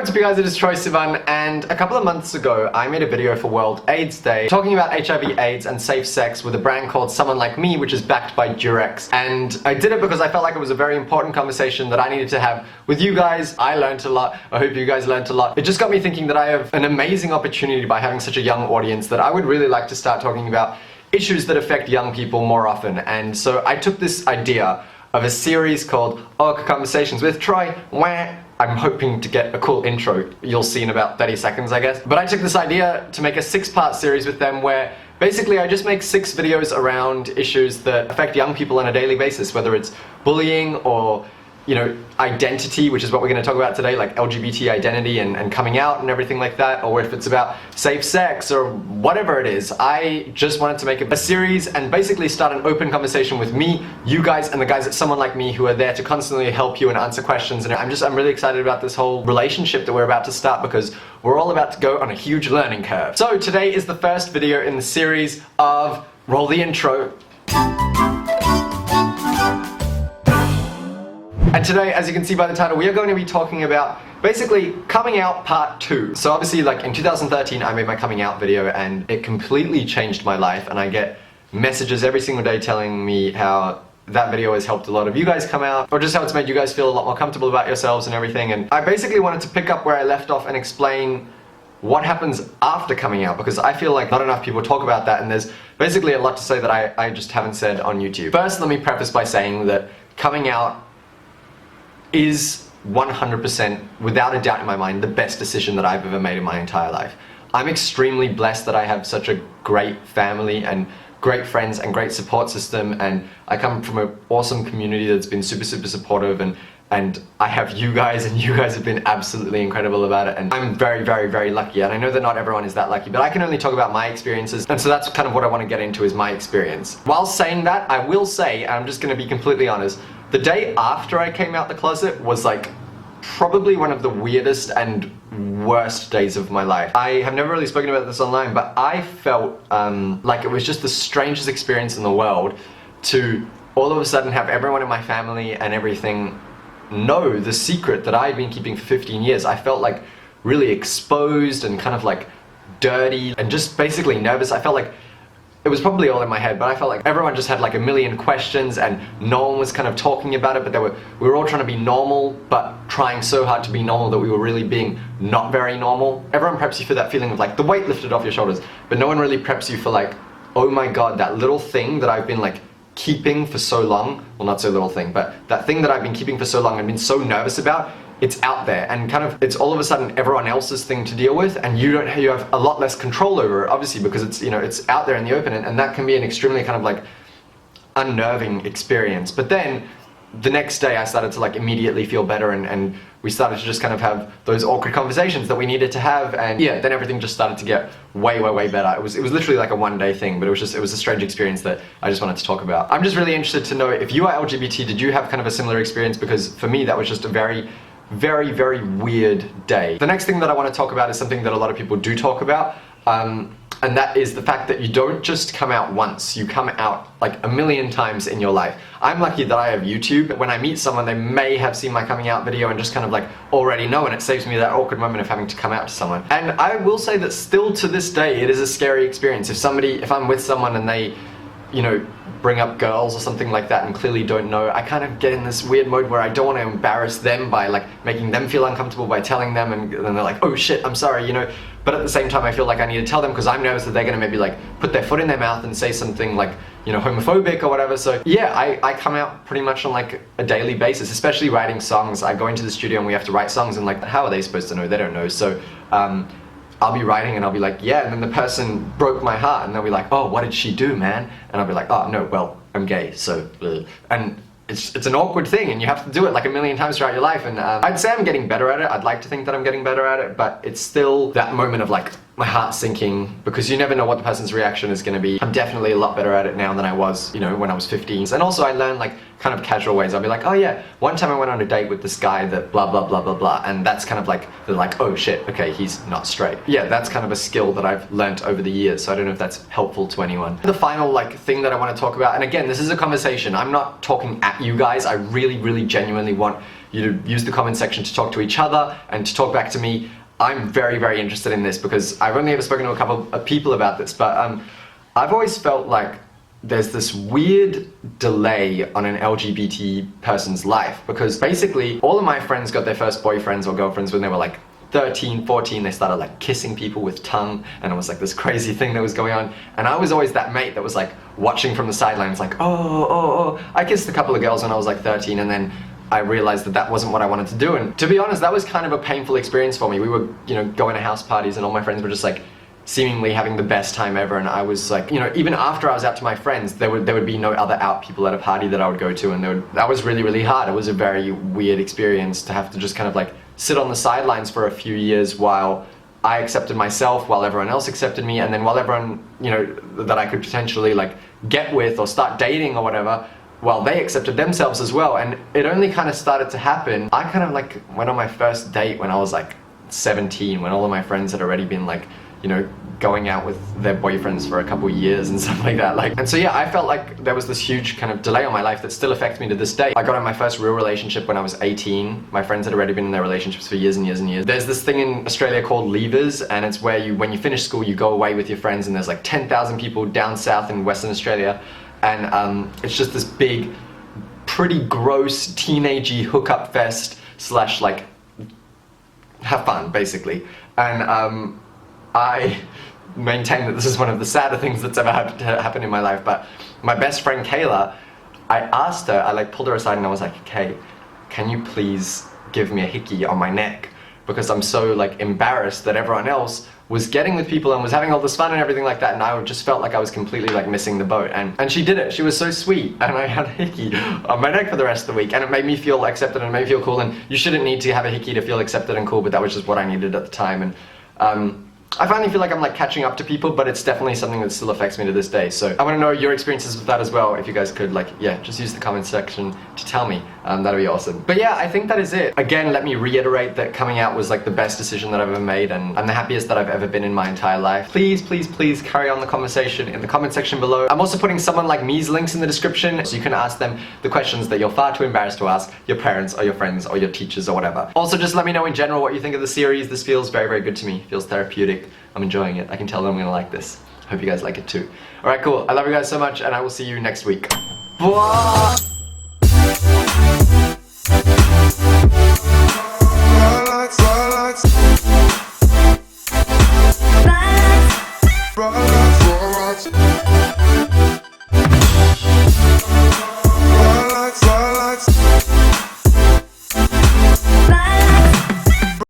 what's up you guys, it is Troye Sivan, and a couple of months ago I made a video for World AIDS Day talking about HIV, AIDS and safe sex with a brand called Someone Like Me, which is backed by Durex. And I did it because I felt like it was a very important conversation that I needed to have with you guys. I learned a lot. I hope you guys learned a lot. It just got me thinking that I have an amazing opportunity by having such a young audience that I would really like to start talking about issues that affect young people more often. And so I took this idea of a series called Awkward Conversations with Troye. I'm hoping to get a cool intro. You'll see in about 30 seconds, I guess. But I took this idea to make a 6-part series with them where basically I just make 6 videos around issues that affect young people on a daily basis, whether it's bullying or, you know, identity, which is what we're going to talk about today, like LGBT identity and coming out and everything like that, or if it's about safe sex or whatever it is. I just wanted to make a series and basically start an open conversation with me, you guys, and the guys at Someone Like Me who are there to constantly help you and answer questions. And I'm really excited about this whole relationship that we're about to start because we're all about to go on a huge learning curve. So today is the first video in the series of roll the intro. And today, as you can see by the title, we are going to be talking about basically coming out part 2. So obviously, like in 2013, I made my coming out video and it completely changed my life, and I get messages every single day telling me how that video has helped a lot of you guys come out, or just how it's made you guys feel a lot more comfortable about yourselves and everything. And I basically wanted to pick up where I left off and explain what happens after coming out, because I feel like not enough people talk about that, and there's basically a lot to say that I just haven't said on YouTube. First, let me preface by saying that coming out is 100%, without a doubt in my mind, the best decision that I've ever made in my entire life. I'm extremely blessed that I have such a great family and great friends and great support system, and I come from an awesome community that's been super supportive, and I have you guys, and you guys have been absolutely incredible about it, and I'm very lucky. And I know that not everyone is that lucky, but I can only talk about my experiences, and so that's kind of what I want to get into, is my experience. While saying that, I will say, and I'm just going to be completely honest, the day after I came out the closet was like probably one of the weirdest and worst days of my life. I have never really spoken about this online, but I felt like it was just the strangest experience in the world to all of a sudden have everyone in my family and everything know the secret that I had been keeping for 15 years. I felt like really exposed and kind of like dirty and just basically nervous. I felt like it was probably all in my head, but I felt like everyone just had like a million questions and no one was kind of talking about it, but we were all trying to be normal, but trying so hard to be normal that we were really being not very normal. Everyone preps you for that feeling of like the weight lifted off your shoulders, but no one really preps you for like, oh my god, that little thing that I've been like keeping for so long, well, not so little thing, but that thing that I've been keeping for so long and been so nervous about, it's out there, and kind of it's all of a sudden everyone else's thing to deal with, and you have a lot less control over it, obviously, because it's, you know, it's out there in the open, and that can be an extremely kind of like unnerving experience. But then the next day I started to like immediately feel better, and we started to just kind of have those awkward conversations that we needed to have, and yeah, then everything just started to get way better. It was literally like a one-day thing, but it was a strange experience that I just wanted to talk about. I'm just really interested to know if you are LGBT, did you have kind of a similar experience? Because for me that was just a very weird day. The next thing that I want to talk about is something that a lot of people do talk about, and that is the fact that you don't just come out once, you come out like a million times in your life. I'm lucky that I have YouTube. When I meet someone, they may have seen my coming out video and just kind of like already know, and it saves me that awkward moment of having to come out to someone. And I will say that still to this day, it is a scary experience. If I'm with someone and they, you know, bring up girls or something like that and clearly don't know, I kind of get in this weird mode where I don't want to embarrass them by like making them feel uncomfortable by telling them, and then they're like, oh shit, I'm sorry, you know. But at the same time I feel like I need to tell them because I'm nervous that they're gonna maybe like put their foot in their mouth and say something like, you know, homophobic or whatever. So yeah, I come out pretty much on like a daily basis, especially writing songs. I go into the studio and we have to write songs, and like, how are they supposed to know? They don't know. So I'll be writing and I'll be like, yeah, and then the person broke my heart, and they'll be like, oh, what did she do, man? And I'll be like, oh no, well, I'm gay, so and it's an awkward thing, and you have to do it like a million times throughout your life. And I'd say I'm getting better at it. I'd like to think that I'm getting better at it, but it's still that moment of like, my heart sinking because you never know what the person's reaction is going to be. I'm definitely a lot better at it now than I was, you know, when I was 15. And also I learned like kind of casual ways. I'll be like, oh yeah, one time I went on a date with this guy that blah blah blah blah blah, and that's kind of like, they're like, oh shit, okay, he's not straight. Yeah, that's kind of a skill that I've learnt over the years, so I don't know if that's helpful to anyone. The final like thing that I want to talk about, and again, this is a conversation, I'm not talking at you guys, I really genuinely want you to use the comment section to talk to each other and to talk back to me. I'm very interested in this because I've only ever spoken to a couple of people about this, but I've always felt like there's this weird delay on an LGBT person's life, because basically all of my friends got their first boyfriends or girlfriends when they were like 13, 14, they started like kissing people with tongue, and it was like this crazy thing that was going on, and I was always that mate that was like watching from the sidelines like, oh. I kissed a couple of girls when I was like 13, and then I realized that that wasn't what I wanted to do, and to be honest, that was kind of a painful experience for me. We were, you know, going to house parties and all my friends were just like seemingly having the best time ever, and I was like, you know, even after I was out to my friends, there would be no other out people at a party that I would go to, and that was really hard. It was a very weird experience to have to just kind of like sit on the sidelines for a few years while I accepted myself, while everyone else accepted me, and then while everyone, you know, that I could potentially like get with or start dating or whatever, while they accepted themselves as well. And it only kind of started to happen, I kind of like went on my first date when I was like 17, when all of my friends had already been like, you know, going out with their boyfriends for a couple years and stuff like that. And so yeah, I felt like there was this huge kind of delay on my life that still affects me to this day. I got in my first real relationship when I was 18. My friends had already been in their relationships for years and years and years. There's this thing in Australia called leavers, and it's where when you finish school, you go away with your friends, and there's like 10,000 people down south in Western Australia, and it's just this big, pretty gross, teenagey hookup fest / like have fun, basically. And I maintain that this is one of the sadder things that's ever happened in my life, but my best friend Kayla, I asked her, I like pulled her aside and I was like, Kay, can you please give me a hickey on my neck? Because I'm so like embarrassed that everyone else was getting with people and was having all this fun and everything like that, and I just felt like I was completely like missing the boat. And she did it. She was so sweet, and I had a hickey on my neck for the rest of the week, and it made me feel accepted and it made me feel cool. And you shouldn't need to have a hickey to feel accepted and cool, but that was just what I needed at the time. And I finally feel like I'm like catching up to people, but it's definitely something that still affects me to this day. So I want to know your experiences with that as well. If you guys could like, yeah, just use the comment section to tell me. That'd be awesome. But yeah, I think that is it. Again, let me reiterate that coming out was like the best decision that I've ever made, and I'm the happiest that I've ever been in my entire life. Please carry on the conversation in the comment section below. I'm also putting someone like me's links in the description, so you can ask them the questions that you're far too embarrassed to ask your parents or your friends or your teachers or whatever. Also, just let me know in general what you think of the series. This feels very good to me. It feels therapeutic. I'm enjoying it. I can tell that I'm gonna like this. Hope you guys like it too. Alright, cool. I love you guys so much, and I will see you next week. Bye!